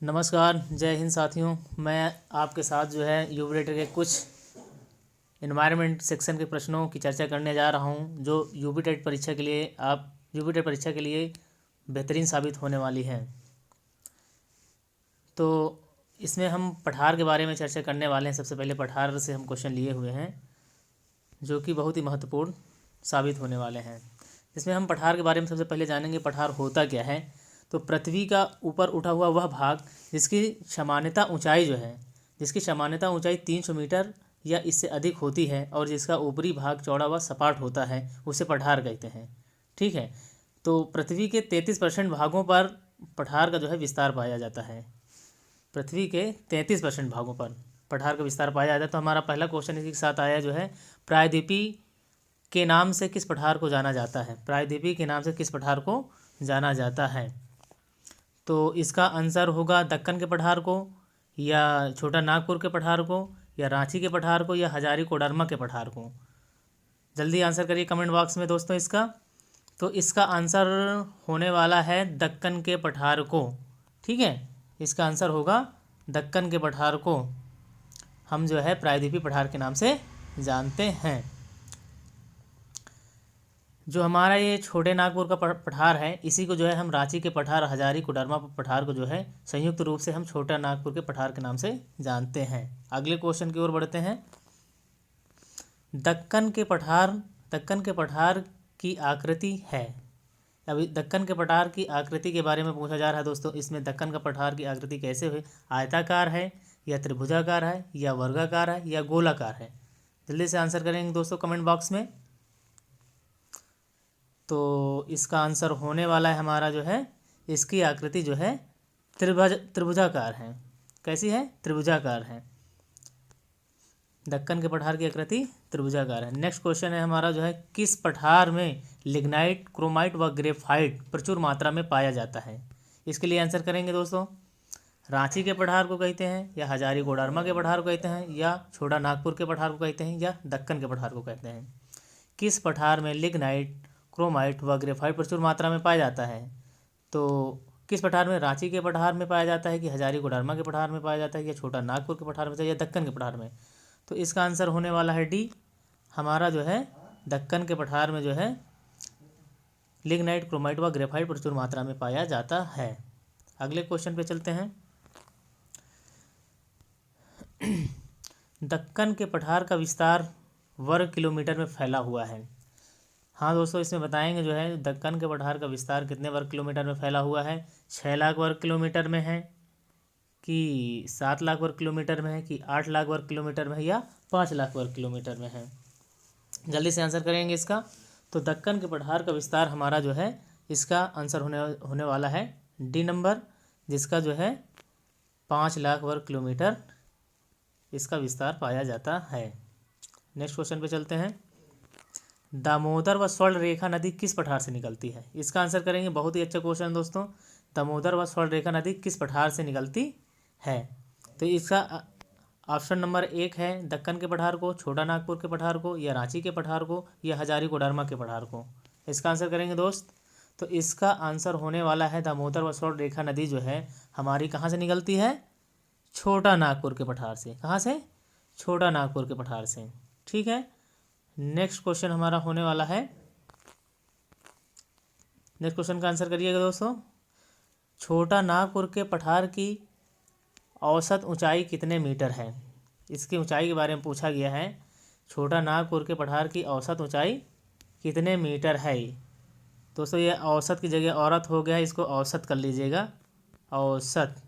नमस्कार, जय हिंद साथियों। मैं आपके साथ यूपी टेट के कुछ एनवायरनमेंट सेक्शन के प्रश्नों की चर्चा करने जा रहा हूं, जो यूपी टेट परीक्षा के लिए बेहतरीन साबित होने वाली है। तो इसमें हम पठार के बारे में चर्चा करने वाले हैं। सबसे पहले पठार से हम क्वेश्चन लिए हुए हैं, जो कि बहुत ही महत्वपूर्ण साबित होने वाले हैं। इसमें हम पठार के बारे में सबसे पहले जानेंगे, पठार होता क्या है। तो पृथ्वी का ऊपर उठा हुआ वह भाग जिसकी सामान्यतः ऊंचाई 300 मीटर या इससे अधिक होती है और जिसका ऊपरी भाग चौड़ा व सपाट होता है, उसे पठार कहते हैं। ठीक है। तो पृथ्वी के 33% भागों पर पठार का विस्तार पाया जाता है। पृथ्वी के 33% भागों पर पठार का विस्तार पाया जाता है। तो हमारा पहला क्वेश्चन इसी के साथ आया, प्रायद्वीपी के नाम से किस पठार को जाना जाता है। प्रायद्वीपी के नाम से किस पठार को जाना जाता है। तो इसका आंसर होगा दक्कन के पठार को, या छोटा नागपुर के पठार को, या रांची के पठार को, या हजारी कोडरमा के पठार को। जल्दी आंसर करिए कमेंट बॉक्स में दोस्तों इसका। तो इसका आंसर होने वाला है दक्कन के पठार को। ठीक है, इसका आंसर होगा दक्कन के पठार को हम प्रायद्वीपी पठार के नाम से जानते हैं। जो हमारा ये छोटे नागपुर का पठार है, इसी को हम रांची के पठार, हजारी कोडरमा पठार को संयुक्त रूप से हम छोटा नागपुर के पठार के नाम से जानते हैं। अगले क्वेश्चन की ओर बढ़ते हैं। दक्कन के पठार की आकृति है। अभी दक्कन के पठार की आकृति के बारे में पूछा जा रहा है दोस्तों। इसमें दक्कन का पठार की आकृति कैसे है, आयताकार है, या त्रिभुजाकार है, या वर्गाकार है, या गोलाकार है। जल्दी से आंसर करेंगे दोस्तों कमेंट बॉक्स में। तो इसका आंसर होने वाला है हमारा इसकी आकृति त्रिभुजाकार है। कैसी है? त्रिभुजाकार है। दक्कन के पठार की आकृति त्रिभुजाकार है। नेक्स्ट क्वेश्चन है हमारा किस पठार में लिग्नाइट, क्रोमाइट व ग्रेफाइट प्रचुर मात्रा में पाया जाता है। इसके लिए आंसर करेंगे दोस्तों। रांची के पठार को कहते हैं, या हजारी कोडरमा के पठार को कहते हैं, या छोटा नागपुर के पठार को कहते हैं, या दक्कन के पठार को कहते हैं। किस पठार में लिग्नाइट, क्रोमाइट व ग्रेफाइट प्रचुर मात्रा में पाया जाता है। तो किस पठार में? रांची के पठार में पाया जाता है, कि हजारी कोडरमा के पठार में पाया जाता है, या छोटा नागपुर के पठार में, या दक्कन के पठार में। तो इसका आंसर होने वाला है डी, हमारा दक्कन के पठार में लिग्नाइट, क्रोमाइट व ग्रेफाइट प्रचुर मात्रा में पाया जाता है। अगले क्वेश्चन पे चलते हैं। दक्कन के पठार का विस्तार वर्ग किलोमीटर में फैला हुआ है। हाँ दोस्तों, इसमें बताएंगे दक्कन के पठार का विस्तार कितने वर्ग किलोमीटर में फैला हुआ है। 6 लाख वर्ग किलोमीटर में है, कि 7 लाख वर्ग किलोमीटर में है, कि 8 लाख वर्ग किलोमीटर में है, या 5 लाख वर्ग किलोमीटर में है। जल्दी से आंसर करेंगे इसका। तो दक्कन के पठार का विस्तार हमारा इसका आंसर होने वाला है डी नंबर, जिसका 5 लाख वर्ग किलोमीटर इसका विस्तार पाया जाता है। नेक्स्ट क्वेश्चन पे चलते हैं। दामोदर व स्वर्ण रेखा नदी किस पठार से निकलती है। इसका आंसर करेंगे। बहुत ही अच्छा क्वेश्चन दोस्तों। दामोदर व स्वर्ण रेखा नदी किस पठार से निकलती है। तो इसका ऑप्शन नंबर 1 है दक्कन के पठार को, छोटा नागपुर के पठार को, या रांची के पठार को, या हजारी कोडरमा के पठार को। इसका आंसर करेंगे दोस्त। तो इसका आंसर होने वाला है दामोदर व स्वर्ण रेखा नदी हमारी कहाँ से निकलती है? छोटा नागपुर के पठार से। कहाँ से? छोटा नागपुर के पठार से। ठीक है। नेक्स्ट क्वेश्चन हमारा होने वाला है। नेक्स्ट क्वेश्चन का आंसर करिएगा दोस्तों। छोटा नागपुर के पठार की औसत ऊंचाई कितने मीटर है। इसकी ऊंचाई के बारे में पूछा गया है। छोटा नागपुर के पठार की औसत ऊंचाई कितने मीटर है। दोस्तों ये औसत की जगह औरत हो गया, इसको औसत कर लीजिएगा, औसत।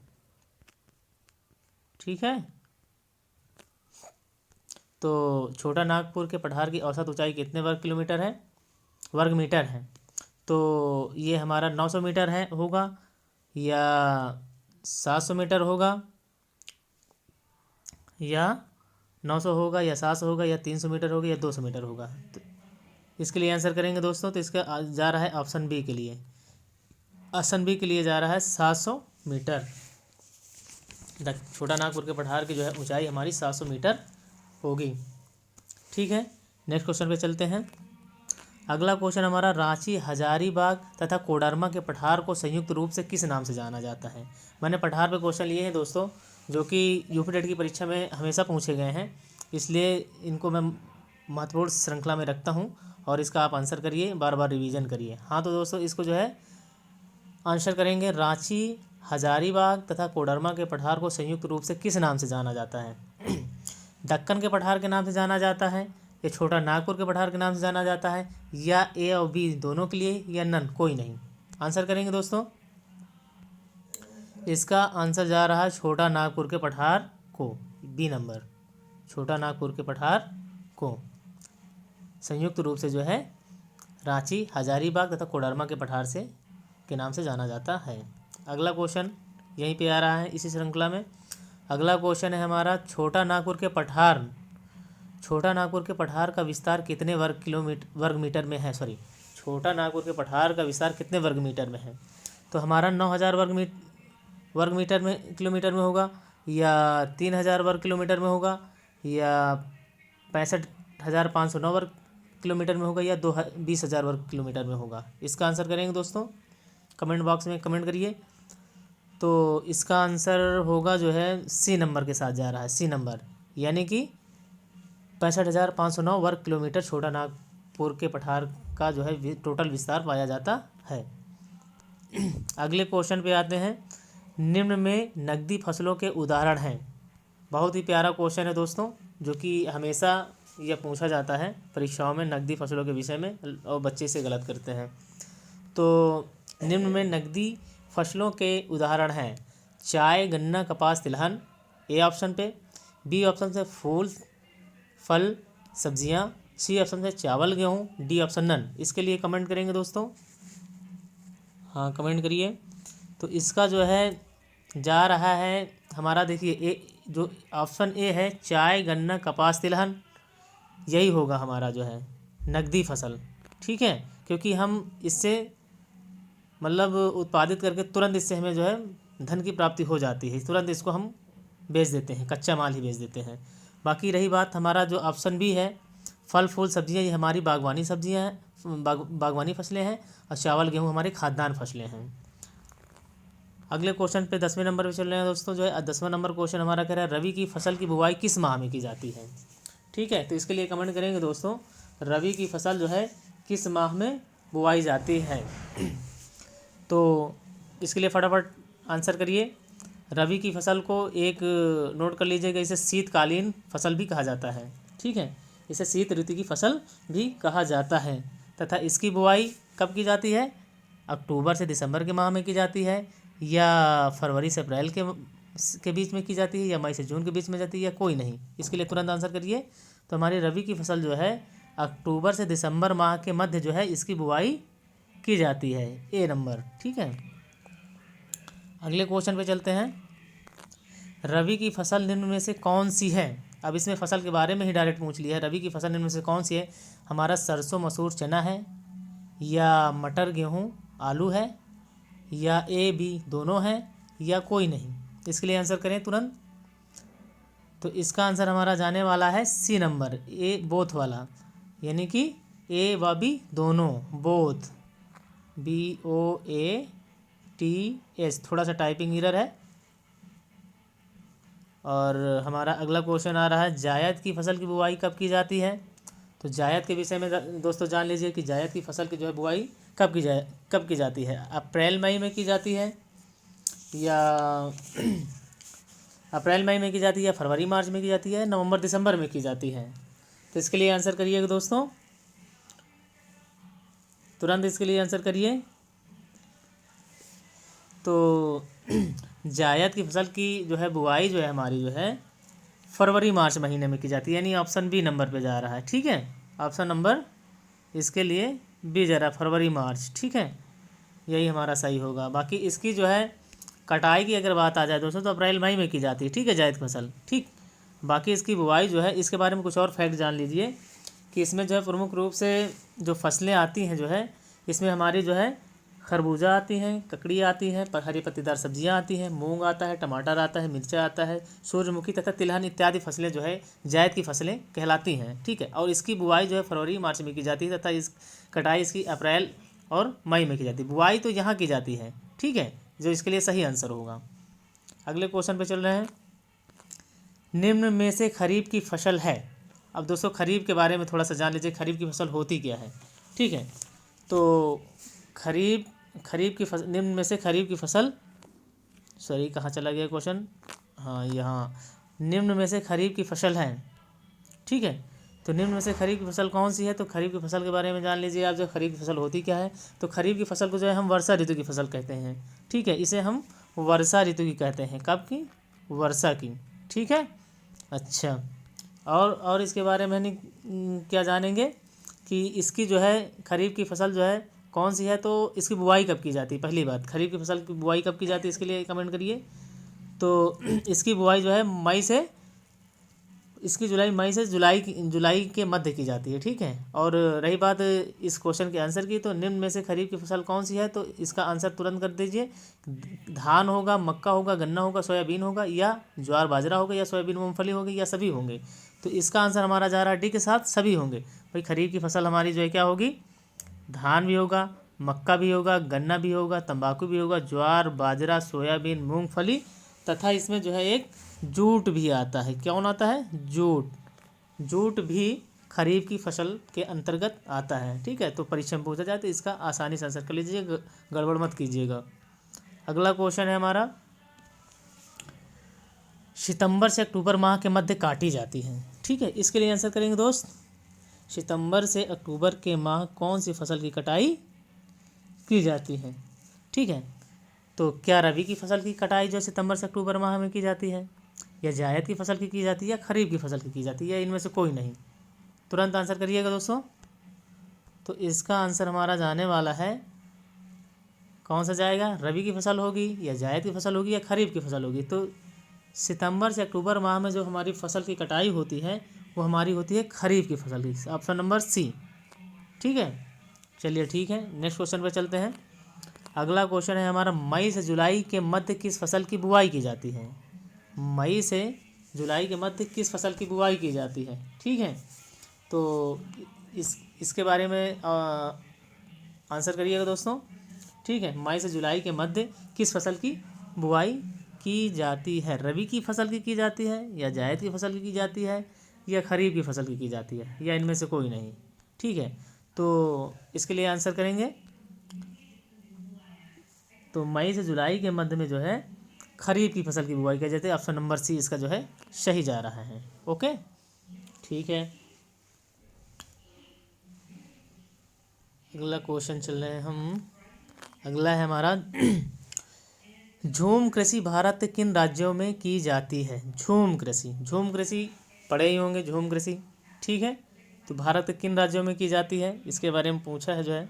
ठीक है। तो छोटा नागपुर के पठार की औसत ऊंचाई कितने वर्ग मीटर है। तो ये हमारा 900 मीटर होगा, या 700 मीटर होगा, या 900 होगा, या 700 होगा, या 300 मीटर होगा, या 200 मीटर होगा। तो इसके लिए आंसर करेंगे दोस्तों। तो इसका जा रहा है ऑप्शन बी के लिए। ऑप्शन बी के लिए जा रहा है 700 मीटर। छोटा नागपुर के पठार की ऊंचाई हमारी 700 मीटर होगी। ठीक है। नेक्स्ट क्वेश्चन पे चलते हैं। अगला क्वेश्चन हमारा, रांची, हजारीबाग तथा कोडरमा के पठार को संयुक्त रूप से किस नाम से जाना जाता है। मैंने पठार पे क्वेश्चन लिए हैं दोस्तों, जो कि यूपी टेट की परीक्षा में हमेशा पूछे गए हैं, इसलिए इनको मैं महत्वपूर्ण श्रृंखला में रखता हूँ और इसका आप आंसर करिए, बार बार रिवीजन करिए। हाँ तो दोस्तों इसको जो है आंसर करेंगे, रांची, हजारीबाग तथा कोडरमा के पठार को संयुक्त रूप से किस नाम से जाना जाता है। दक्कन के पठार के नाम से जाना जाता है, या छोटा नागपुर के पठार के नाम से जाना जाता है, या ए और बी दोनों के लिए, या नन, कोई नहीं। आंसर करेंगे दोस्तों, इसका आंसर जा रहा है छोटा नागपुर के पठार को, बी नंबर, छोटा नागपुर के पठार को संयुक्त रूप से जो है रांची, हजारीबाग तथा कोडरमा के पठार से के नाम से जाना जाता है। अगला क्वेश्चन यहीं पे आ रहा है इसी श्रृंखला में। अगला क्वेश्चन है हमारा, छोटा नागपुर के पठार का विस्तार कितने वर्ग मीटर में है। छोटा नागपुर के पठार का विस्तार कितने वर्ग मीटर में है। तो हमारा 9000 किलोमीटर में होगा, या 3000 वर्ग किलोमीटर में होगा, या 65,509 वर्ग किलोमीटर में होगा, या 20,000 वर्ग किलोमीटर में होगा। इसका आंसर करेंगे दोस्तों, कमेंट बॉक्स में कमेंट करिए। तो इसका आंसर होगा जो है सी नंबर के साथ जा रहा है, सी नंबर, यानी कि 65,509 वर्ग किलोमीटर छोटा नागपुर के पठार का जो है टोटल विस्तार पाया जाता है। अगले क्वेश्चन पे आते हैं, निम्न में नकदी फसलों के उदाहरण हैं। बहुत ही प्यारा क्वेश्चन है दोस्तों, जो कि हमेशा यह पूछा जाता है परीक्षाओं में नकदी फसलों के विषय में, और बच्चे से गलत करते हैं। तो निम्न में नकदी फसलों के उदाहरण हैं, चाय, गन्ना, कपास, तिलहन, ए ऑप्शन पे, बी ऑप्शन से फूल, फल, सब्जियां, सी ऑप्शन से चावल, गेहूँ, डी ऑप्शन नन। इसके लिए कमेंट करेंगे दोस्तों, हाँ कमेंट करिए। तो इसका जो है जा रहा है हमारा, देखिए ए, जो ऑप्शन ए है, चाय, गन्ना, कपास, तिलहन, यही होगा हमारा जो है नकदी फसल। ठीक है, क्योंकि हम इससे मतलब उत्पादित करके तुरंत इससे हमें जो है धन की प्राप्ति हो जाती है, तुरंत इसको हम बेच देते हैं, कच्चा माल ही बेच देते हैं। बाकी रही बात हमारा जो ऑप्शन बी है, फल, फूल, सब्जियां, ये हमारी बागवानी सब्जियां हैं, बागवानी फसलें हैं, और चावल, गेहूँ हमारी खाद्यान्न फसलें हैं। अगले क्वेश्चन पे 10वें नंबर पे चल रहे हैं दोस्तों, जो है 10वां नंबर क्वेश्चन हमारा कह रहा है, रबी की फसल की बुवाई किस माह में की जाती है। ठीक है, तो इसके लिए कमेंट करेंगे दोस्तों, रबी की फसल जो है किस माह में बुवाई जाती है। तो इसके लिए फटाफट आंसर करिए। रबी की फसल को एक नोट कर लीजिएगा, इसे शीतकालीन फसल भी कहा जाता है। ठीक है, इसे शीत ऋतु की फसल भी कहा जाता है, तथा इसकी बुवाई कब की जाती है, अक्टूबर से दिसंबर के माह में की जाती है, या फरवरी से अप्रैल के बीच में की जाती है, या मई से जून के बीच में जाती है, या कोई नहीं। इसके लिए तुरंत आंसर करिए। तो हमारी रबी की फसल जो है अक्टूबर से दिसंबर माह के मध्य जो है इसकी बुवाई की जाती है, ए नंबर। ठीक है, अगले क्वेश्चन पे चलते हैं, रबी की फसल निम्न में से कौन सी है। अब इसमें फसल के बारे में ही डायरेक्ट पूछ लिया है, रबी की फसल निम्न में से कौन सी है। हमारा सरसों, मसूर, चना है, या मटर, गेहूँ, आलू है, या ए बी दोनों हैं, या कोई नहीं। इसके लिए आंसर करें तुरंत। तो इसका आंसर हमारा जाने वाला है सी नंबर, ए बोथ वाला, यानी कि ए व बी दोनों, बोथ, BOATS। थोड़ा सा टाइपिंग एरर है। और हमारा अगला क्वेश्चन आ रहा है, जायद की फसल की बुवाई कब की जाती है। तो जायद के विषय में दोस्तों जान लीजिए कि जायद की फसल की जो है बुवाई कब की जाती है। अप्रैल मई में की जाती है, या अप्रैल मई में की जाती है, फरवरी मार्च में की जाती है, नवंबर दिसंबर में की जाती है। तो इसके लिए आंसर करिएगा दोस्तों, तुरंत इसके लिए आंसर करिए। तो जायद की फसल की जो है बुआई जो है हमारी जो है फरवरी मार्च महीने में की जाती है, यानी ऑप्शन बी नंबर पे जा रहा है। ठीक है, ऑप्शन नंबर इसके लिए बी जा रहा है, फरवरी मार्च। ठीक है, यही हमारा सही होगा। बाकी इसकी जो है कटाई की अगर बात आ जाए दोस्तों तो अप्रैल मई में की जाती है। ठीक है, जायद फसल। ठीक, बाकी इसकी बुआई जो है इसके बारे में कुछ और फैक्ट जान लीजिए कि इसमें जो है प्रमुख रूप से जो फसलें आती हैं जो है इसमें हमारी जो है खरबूजा आती हैं, ककड़ी आती हैं, हरी पत्तीदार सब्जियां आती हैं, मूंग आता है, टमाटर आता है, मिर्चा आता है, सूरजमुखी तथा तिलहन इत्यादि फसलें जो है जायद की फसलें कहलाती हैं। ठीक है, और इसकी बुआई जो है फरवरी मार्च में की जाती है तथा इस कटाई इसकी अप्रैल और मई में की जाती है। बुआई तो यहाँ की जाती है। ठीक है, जो इसके लिए सही आंसर होगा। अगले क्वेश्चन पे चल रहे हैं। निम्न में से खरीफ की फसल है। अब दोस्तों खरीफ के बारे में थोड़ा सा जान लीजिए, खरीफ की फसल होती क्या है। ठीक है, तो खरीफ की फसल, निम्न में से खरीफ की फसल, सॉरी कहाँ चला गया क्वेश्चन, हाँ यहाँ, निम्न में से खरीफ की फसल है। ठीक है, तो निम्न में से खरीफ की फसल कौन सी है। तो खरीफ की फसल के बारे में जान लीजिए आप, जो खरीफ की फसल होती क्या है। तो खरीफ की फसल को जो है हम वर्षा ऋतु की फसल कहते हैं। ठीक है, इसे हम वर्षा ऋतु की कहते हैं। कब की, वर्षा की। ठीक है, अच्छा, और इसके बारे में क्या जानेंगे कि इसकी जो है खरीफ की फसल जो है कौन सी है। तो इसकी बुआई कब की जाती है। पहली बात, खरीफ की फसल की बुआई कब की जाती है, इसके लिए कमेंट करिए। तो इसकी बुआई जो है मई से, इसकी मई से जुलाई के मध्य की जाती है। ठीक है, और रही बात इस क्वेश्चन के आंसर की, तो निम्न में से खरीफ की फसल कौन सी है। तो इसका आंसर तुरंत कर दीजिए। धान होगा, मक्का होगा, गन्ना होगा, सोयाबीन होगा, या ज्वार बाजरा होगा, या सोयाबीन मूंगफली होगी, या सभी होंगे। तो इसका आंसर हमारा जा रहा है डी के साथ, सभी होंगे। भाई खरीफ की फसल हमारी जो है क्या होगी, धान भी होगा, मक्का भी होगा, गन्ना भी होगा, तंबाकू भी होगा, ज्वार बाजरा सोयाबीन मूंगफली, तथा इसमें जो है एक जूट भी आता है। कौन आता है, जूट। जूट भी खरीफ की फसल के अंतर्गत आता है। ठीक है, तो परीक्षा में पूछा जाए तो इसका आसानी से आंसर कर लीजिएगा, गड़बड़ मत कीजिएगा। अगला क्वेश्चन है हमारा, सितंबर से अक्टूबर माह के मध्य काटी जाती है। ठीक है, इसके लिए आंसर करेंगे दोस्त, सितंबर से अक्टूबर के माह कौन सी फसल की कटाई की जाती है। ठीक है, तो क्या रबी की फसल की कटाई जो सितंबर से अक्टूबर माह में की जाती है, या जायद की फसल की जाती है, या खरीफ की फसल की जाती है, या इनमें से कोई नहीं। तुरंत आंसर करिएगा दोस्तों। तो इसका आंसर हमारा जाने वाला है, कौन सा जाएगा, रबी की फसल होगी, या जायद की फसल होगी, या खरीफ की फसल होगी। तो सितंबर से अक्टूबर माह में जो हमारी फसल की कटाई होती है वो हमारी होती है खरीफ की फसल की। Option number C. ठीक है, चलिए ठीक है, नेक्स्ट क्वेश्चन पर चलते हैं। अगला क्वेश्चन है हमारा, मई से जुलाई के मध्य किस फसल की बुआई की जाती है। मई से जुलाई के मध्य किस फसल की बुआई की जाती है। ठीक है, तो इसके बारे में आंसर करिएगा दोस्तों। ठीक है, मई से जुलाई के मध्य किस फसल की बुआई की जाती है। रबी की फसल की जाती है, या जायद की फसल की जाती है, या खरीफ की फसल की जाती है, या इनमें से कोई नहीं। ठीक है, तो इसके लिए आंसर करेंगे, तो मई से जुलाई के मध्य में जो है खरीफ की फसल की बुआई की जाती है। ऑप्शन नंबर सी इसका जो है सही जा रहा है। ओके, ठीक है, अगला क्वेश्चन चल रहे हैं हम। अगला है हमारा, झूम कृषि भारत के किन राज्यों में की जाती है। झूम कृषि पढ़े ही होंगे, झूम कृषि। ठीक है, तो भारत के किन राज्यों में की जाती है, इसके बारे में पूछा है जो है।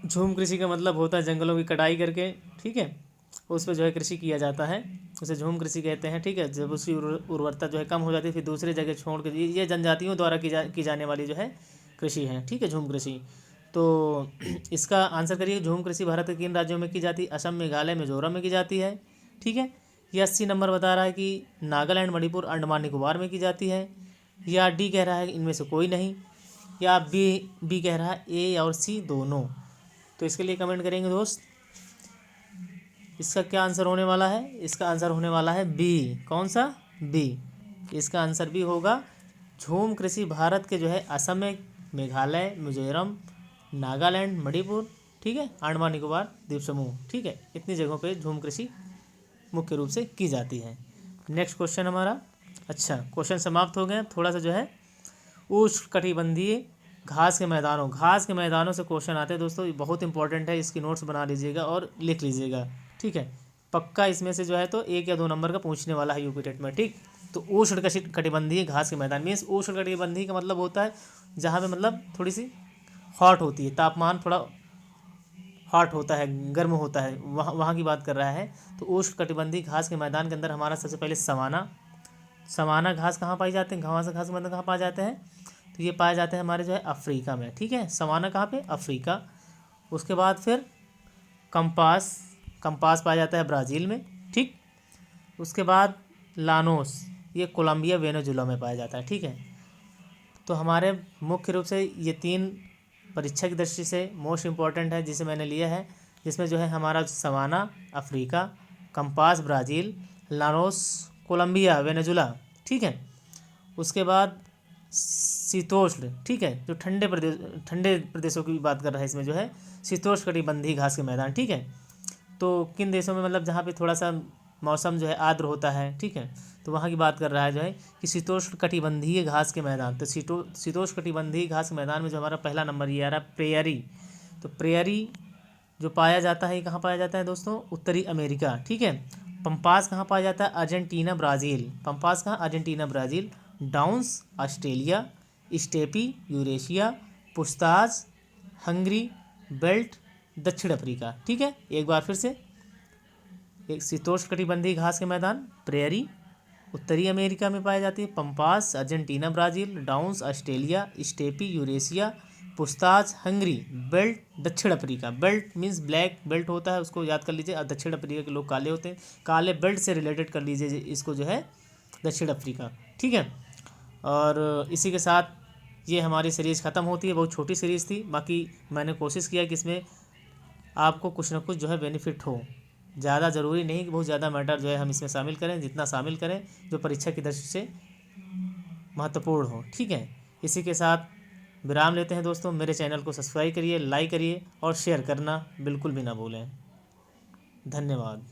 झूम कृषि का मतलब होता है जंगलों की कटाई करके, ठीक है, उस पर जो है कृषि किया जाता है, उसे झूम कृषि कहते हैं। ठीक है, जब उसकी उर्वरता जो है कम हो जाती है, फिर दूसरी जगह छोड़ कर, ये जनजातियों द्वारा की जाने वाली जो है कृषि है। ठीक है, झूम कृषि। तो इसका आंसर करिए, झूम कृषि भारत के किन राज्यों में की जाती है। असम, मेघालय, मिजोरम में की जाती है। ठीक है, ये 80 नंबर बता रहा है कि नागालैंड, मणिपुर, अंडमान निकोबार में की जाती है, या डी कह रहा है इनमें से कोई नहीं, या बी कह रहा है ए और सी दोनों। तो इसके लिए कमेंट करेंगे दोस्त। इसका क्या आंसर होने वाला है, इसका आंसर होने वाला है बी। कौन सा, बी। इसका आंसर भी होगा, झूम कृषि भारत के जो है असम में, मेघालय, मिजोरम, नागालैंड, मणिपुर, ठीक है, अंडमान निकोबार द्वीप समूह, ठीक है, इतनी जगहों पे झूम कृषि मुख्य रूप से की जाती है। नेक्स्ट क्वेश्चन हमारा, अच्छा क्वेश्चन समाप्त हो गए। थोड़ा सा जो है उष्णकटिबंधीय घास के मैदानों से क्वेश्चन आते हैं दोस्तों, ये बहुत इंपॉर्टेंट है, इसकी नोट्स बना लीजिएगा और लिख लीजिएगा। ठीक है, पक्का इसमें से जो है तो 1 या 2 नंबर का पूछने वाला है यूपी टेट में। ठीक, तो उष्णकटिबंधीय घास के मैदान, मीन्स उष्णकटिबंधीय का मतलब होता है जहाँ पे मतलब थोड़ी सी हॉट होती है, तापमान थोड़ा हॉट होता है, गर्म होता है, वहाँ की बात कर रहा है। तो उष्णकटिबंधीय घास के मैदान के अंदर हमारा सबसे पहले सवाना घास कहाँ पाई जाते हैं, घास के मैदान कहाँ पाए जाते हैं। तो ये पाए जाते हैं हमारे जो है अफ्रीका में। ठीक है, सवाना कहाँ पे, अफ्रीका। उसके बाद फिर कंपास पाया जाता है ब्राज़ील में, ठीक। उसके बाद लानोस, ये कोलंबिया वेनेजुला में पाया जाता है, ठीक है। तो हमारे मुख्य रूप से ये 3 परीक्षा की दृष्टि से मोस्ट इम्पॉर्टेंट है जिसे मैंने लिया है, जिसमें जो है हमारा savanna Africa, campos Brazil, llanos Colombia Venezuela, ठीक है। उसके बाद शीतोष्ण, ठीक है, जो ठंडे प्रदेशों की बात कर रहा है इसमें जो है शीतोष्ण कटिबंधीय घास के मैदान, ठीक है। तो किन देशों में, मतलब जहाँ पे थोड़ा सा मौसम जो है आर्द्र होता है, ठीक है, तो वहाँ की बात कर रहा है जो है कि शीतोष्ण कटिबंधीय घास के मैदान। तो शीतोष्ण कटिबंधीय घास के मैदान में जो हमारा पहला नंबर ये आ रहा है प्रेयरी। तो प्रेयरी जो पाया जाता है, ये कहाँ पाया जाता है दोस्तों? उत्तरी अमेरिका, ठीक है। पंपास कहाँ पाया जाता है? Argentina Brazil. पंपास कहाँ? Argentina Brazil. Downs Australia, steppe Eurasia, pusztas Hungary, belt दक्षिण अफ्रीका, ठीक है। एक बार फिर से, एक शीतोष्ण कटिबंधीय घास के मैदान प्रेयरी उत्तरी अमेरिका में पाई जाती है, pampas Argentina Brazil, downs Australia, steppe Eurasia, pusztas Hungary, belt दक्षिण Africa. Belt means black belt होता है, उसको याद कर लीजिए। और दक्षिण अफ्रीका के लोग काले होते हैं, काले बेल्ट से रिलेटेड कर लीजिए इसको जो है दक्षिण अफ्रीका, ठीक है। और इसी के साथ ये हमारी सीरीज़ ख़त्म होती है। बहुत छोटी सीरीज़ थी, बाकी मैंने कोशिश किया कि इसमें आपको कुछ ना कुछ जो है बेनिफिट हो। ज़्यादा ज़रूरी नहीं कि बहुत ज़्यादा मैटर जो है हम इसमें शामिल करें, जितना शामिल करें जो परीक्षा की दृष्टि से महत्वपूर्ण हो, ठीक है। इसी के साथ विराम लेते हैं दोस्तों। मेरे चैनल को सब्सक्राइब करिए, लाइक करिए और शेयर करना बिल्कुल भी ना भूलें। धन्यवाद।